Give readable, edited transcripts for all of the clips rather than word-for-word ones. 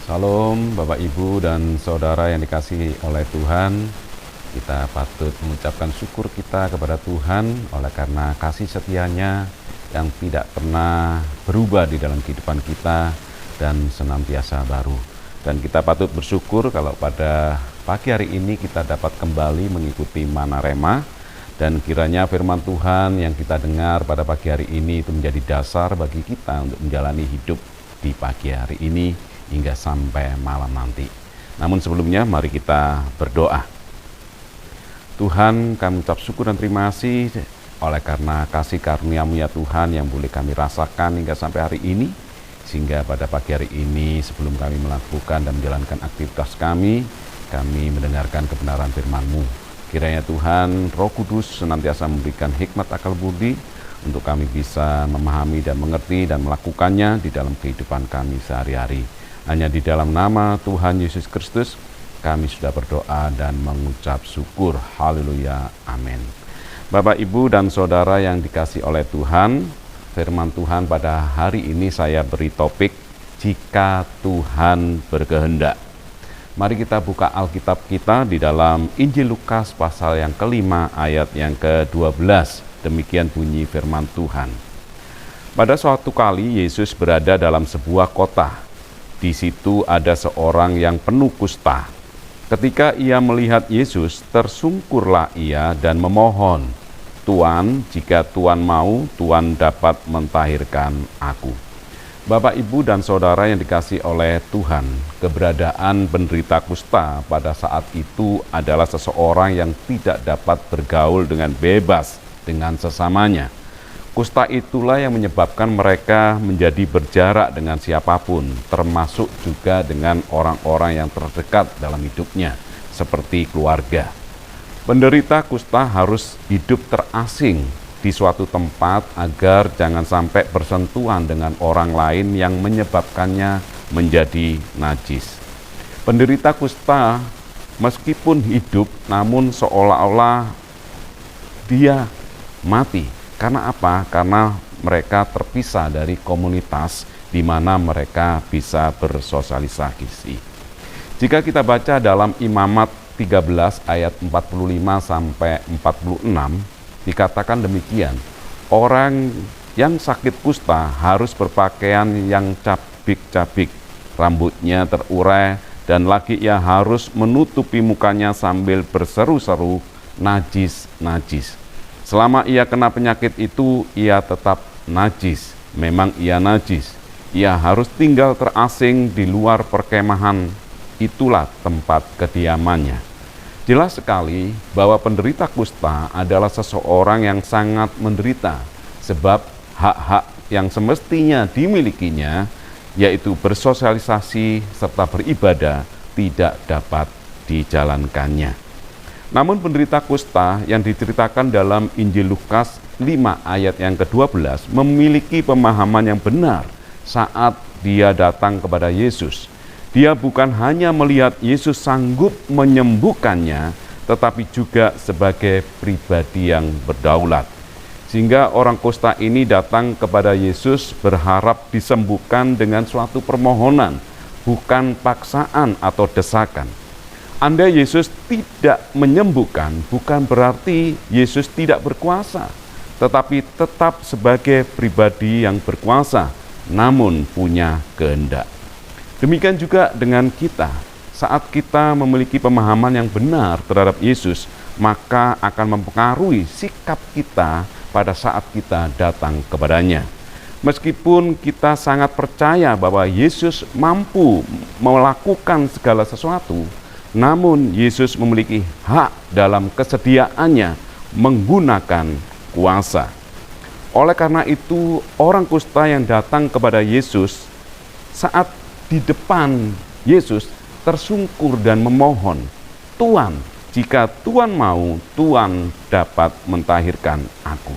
Salam Bapak Ibu dan Saudara yang dikasihi oleh Tuhan. Kita patut mengucapkan syukur kita kepada Tuhan oleh karena kasih setianya yang tidak pernah berubah di dalam kehidupan kita dan senantiasa baru. Dan kita patut bersyukur kalau pada pagi hari ini kita dapat kembali mengikuti Mana Rema, dan kiranya firman Tuhan yang kita dengar pada pagi hari ini itu menjadi dasar bagi kita untuk menjalani hidup di pagi hari ini hingga sampai malam nanti. Namun sebelumnya mari kita berdoa. Tuhan, kami ucap syukur dan terima kasih oleh karena kasih karunia-Mu ya Tuhan yang boleh kami rasakan hingga sampai hari ini, sehingga pada pagi hari ini sebelum kami melakukan dan menjalankan aktivitas kami mendengarkan kebenaran firman-Mu. Kiranya Tuhan Roh Kudus senantiasa memberikan hikmat akal budi untuk kami bisa memahami dan mengerti dan melakukannya di dalam kehidupan kami sehari-hari. Hanya di dalam nama Tuhan Yesus Kristus kami sudah berdoa dan mengucap syukur. Haleluya, amin. Bapak, Ibu, dan Saudara yang dikasihi oleh Tuhan, firman Tuhan pada hari ini saya beri topik, jika Tuhan berkehendak. Mari kita buka Alkitab kita di dalam Injil Lukas pasal yang kelima ayat yang ke-12. Demikian bunyi firman Tuhan. Pada suatu kali Yesus berada dalam sebuah kota. Di situ ada seorang yang penuh kusta. Ketika ia melihat Yesus, tersungkurlah ia dan memohon, "Tuan, jika Tuan mau, Tuan dapat mentahirkan aku." Bapak, Ibu, dan Saudara yang dikasihi oleh Tuhan, keberadaan penderita kusta pada saat itu adalah seseorang yang tidak dapat bergaul dengan bebas dengan sesamanya. Kusta itulah yang menyebabkan mereka menjadi berjarak dengan siapapun, termasuk juga dengan orang-orang yang terdekat dalam hidupnya, seperti keluarga. Penderita kusta harus hidup terasing di suatu tempat agar jangan sampai bersentuhan dengan orang lain yang menyebabkannya menjadi najis. Penderita kusta meskipun hidup namun seolah-olah dia mati. Karena apa? Karena mereka terpisah dari komunitas di mana mereka bisa bersosialisasi. Jika kita baca dalam Imamat 13 ayat 45 sampai 46, dikatakan demikian. Orang yang sakit kusta harus berpakaian yang cabik-cabik, rambutnya terurai, dan lagi ia harus menutupi mukanya sambil berseru-seru, "Najis, najis." Selama ia kena penyakit itu, ia tetap najis. Memang ia najis. Ia harus tinggal terasing di luar perkemahan. Itulah tempat kediamannya. Jelas sekali bahwa penderita kusta adalah seseorang yang sangat menderita, sebab hak-hak yang semestinya dimilikinya, yaitu bersosialisasi serta beribadah, tidak dapat dijalankannya. Namun penderita kusta yang diceritakan dalam Injil Lukas 5 ayat yang ke-12 memiliki pemahaman yang benar saat dia datang kepada Yesus. Dia bukan hanya melihat Yesus sanggup menyembuhkannya, tetapi juga sebagai pribadi yang berdaulat. Sehingga orang kusta ini datang kepada Yesus berharap disembuhkan dengan suatu permohonan, bukan paksaan atau desakan. Andai Yesus tidak menyembuhkan, bukan berarti Yesus tidak berkuasa, tetapi tetap sebagai pribadi yang berkuasa, namun punya kehendak. Demikian juga dengan kita, saat kita memiliki pemahaman yang benar terhadap Yesus, maka akan mempengaruhi sikap kita pada saat kita datang kepadanya. Meskipun kita sangat percaya bahwa Yesus mampu melakukan segala sesuatu, namun Yesus memiliki hak dalam kesediaannya menggunakan kuasa. Oleh karena itu, orang kusta yang datang kepada Yesus saat di depan Yesus tersungkur dan memohon, "Tuan, jika Tuan mau, Tuan dapat mentahirkan aku."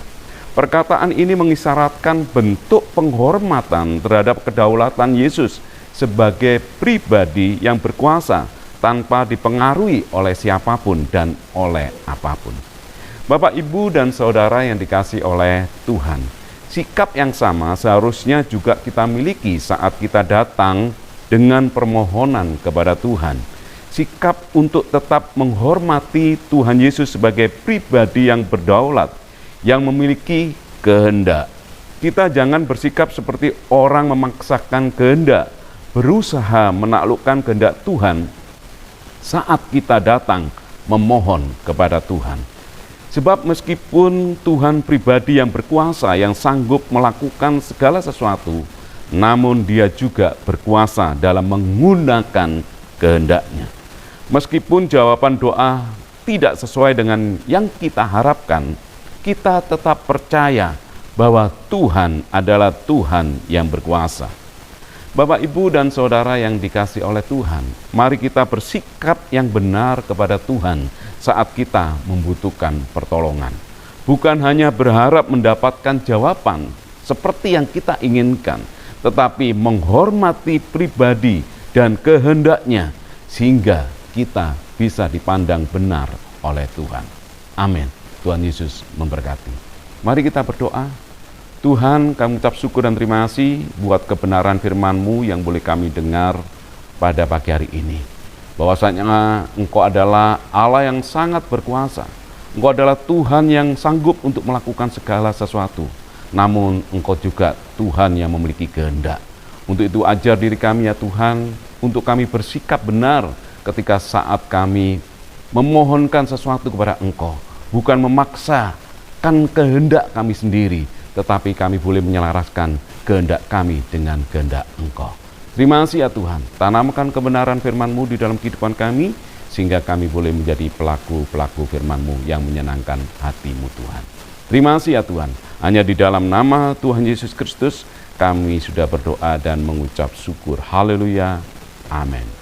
Perkataan ini mengisyaratkan bentuk penghormatan terhadap kedaulatan Yesus sebagai pribadi yang berkuasa, tanpa dipengaruhi oleh siapapun dan oleh apapun. Bapak, Ibu, dan Saudara yang dikasihi oleh Tuhan, sikap yang sama seharusnya juga kita miliki saat kita datang dengan permohonan kepada Tuhan. Sikap untuk tetap menghormati Tuhan Yesus sebagai pribadi yang berdaulat, yang memiliki kehendak. Kita jangan bersikap seperti orang memaksakan kehendak, berusaha menaklukkan kehendak Tuhan saat kita datang memohon kepada Tuhan. Sebab meskipun Tuhan pribadi yang berkuasa, yang sanggup melakukan segala sesuatu, namun Dia juga berkuasa dalam menggunakan kehendaknya. Meskipun jawaban doa tidak sesuai dengan yang kita harapkan, kita tetap percaya bahwa Tuhan adalah Tuhan yang berkuasa. Bapak, Ibu, dan Saudara yang dikasihi oleh Tuhan, mari kita bersikap yang benar kepada Tuhan saat kita membutuhkan pertolongan. Bukan hanya berharap mendapatkan jawaban seperti yang kita inginkan, tetapi menghormati pribadi dan kehendaknya sehingga kita bisa dipandang benar oleh Tuhan. Amin. Tuhan Yesus memberkati. Mari kita berdoa. Tuhan, kami ucap syukur dan terima kasih buat kebenaran firman-Mu yang boleh kami dengar pada pagi hari ini. Bahwasanya Engkau adalah Allah yang sangat berkuasa. Engkau adalah Tuhan yang sanggup untuk melakukan segala sesuatu. Namun Engkau juga Tuhan yang memiliki kehendak. Untuk itu ajar diri kami ya Tuhan, untuk kami bersikap benar ketika saat kami memohonkan sesuatu kepada Engkau. Bukan memaksakan kehendak kami sendiri, tetapi kami boleh menyelaraskan kehendak kami dengan kehendak Engkau. Terima kasih ya Tuhan, tanamkan kebenaran firman-Mu di dalam kehidupan kami, sehingga kami boleh menjadi pelaku-pelaku firman-Mu yang menyenangkan hati-Mu Tuhan. Terima kasih ya Tuhan, hanya di dalam nama Tuhan Yesus Kristus, kami sudah berdoa dan mengucap syukur. Haleluya. Amin.